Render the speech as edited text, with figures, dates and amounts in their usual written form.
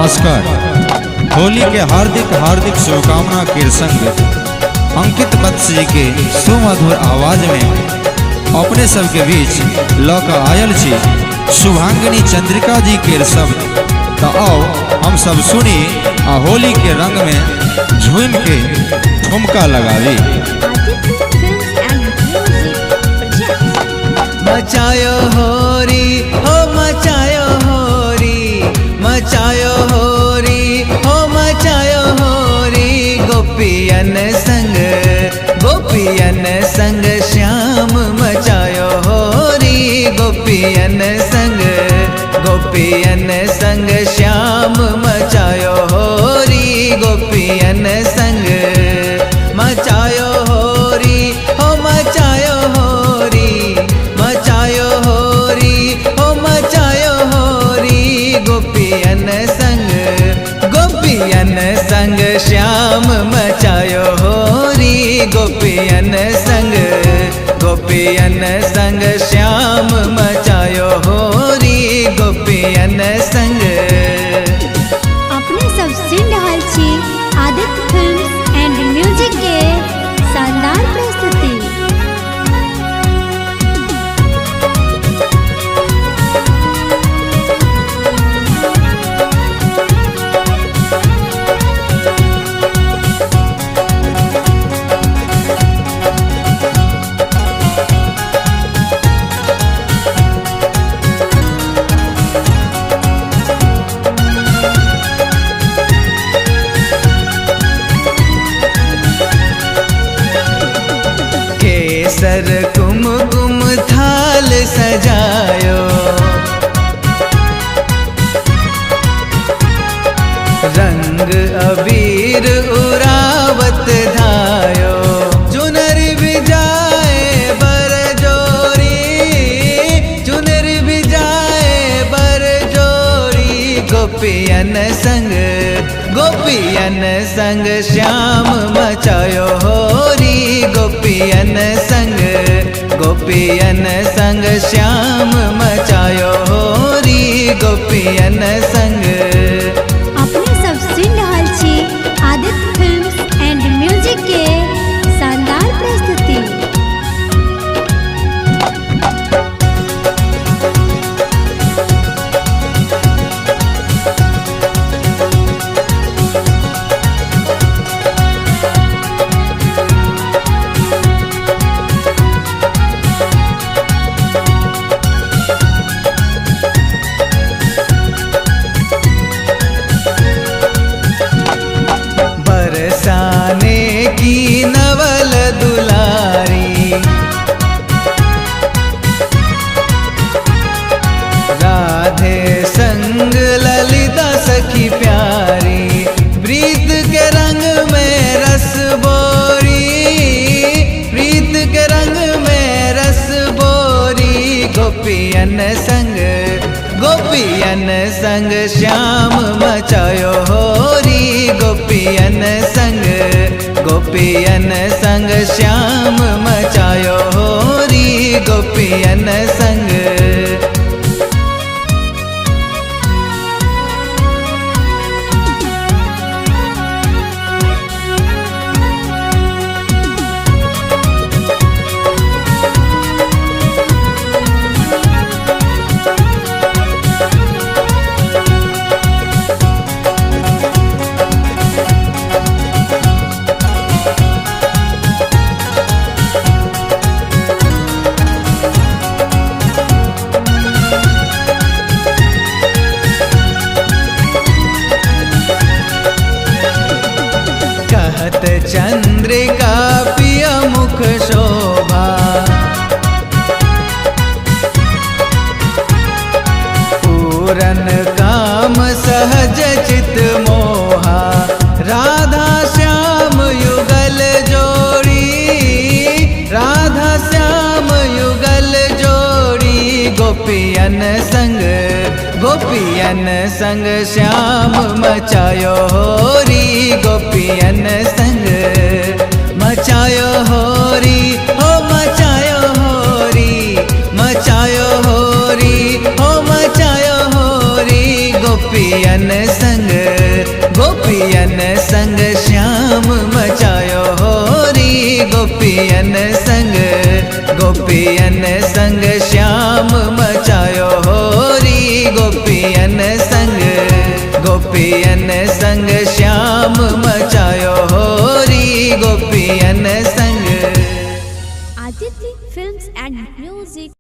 नमस्कार। होली के हार्दिक हार्दिक शुभकामना के संग अंकित वत्स जी के सुमधुर आवाज में अपने सब के बीच लौक आयल छी शुभांगिनी चंद्रिका जी के शब्द। तो आओ हम सब सुनी आ होली के रंग में झूम के ठुमका लगावी। मचायो होरी हो मचायो होरी, मचायो होरी हो मचायो होरी, गोपियन संग श्याम मचायो होरी, गोपियन संग श्याम मचायो होरी, गोपियन संग मचायो होरी हो मचायो होरी, मचायो होरी हो मचायो होरी, गोपियन संग श्याम मचायो होरी, गोपियन संग श्याम मचायो होरी, गोपियन संग। अपने सब सुन रहल छी आदित्य फिल्म्स एंड म्यूजिक के शानदार प्रस्तुति। केसर कुमकुम थाल सजायो, रंग अबीर उरावत धायो, चुनर बिजाए बरजोरी, चुनर बिजाए बरजोरी, गोपियन संग श्याम मचायो होरी, गोपियन संग श्याम मचायो होरी, गोपियन संग। अपने सब सुन रहल छी आदित्य फिल्म्स एंड म्यूजिक के शानदार प्रस्तुति। बरसाने की नवल दुलारी, राधे संग ललिता सखी प्यारी, प्रीत के रंग में रस बोरी, प्रीत के रंग में रस बोरी, गोपियन संग श्याम मचायो होरी, गोपियन संग श्याम मचायो होरी, गोपियन संग। कहत चंद्रिका पिय मुख शोभा, पूरन काम सहज चित मोहा, राधा श्याम युगल जोड़ी, राधा श्याम युगल जोड़ी, गोपियन संग श्याम मचायो होरी, गोपियन संग मचायो होरी हो मचायो होरी, मचायो होरी हो मचायो होरी, गोपियन संग। गोपियन संग श्याम मचायो होरी गोपियन संग श्याम मचायो होरी गोपियन संग श्याम मचायो होरी गोपियन संग। Aditya Films and Music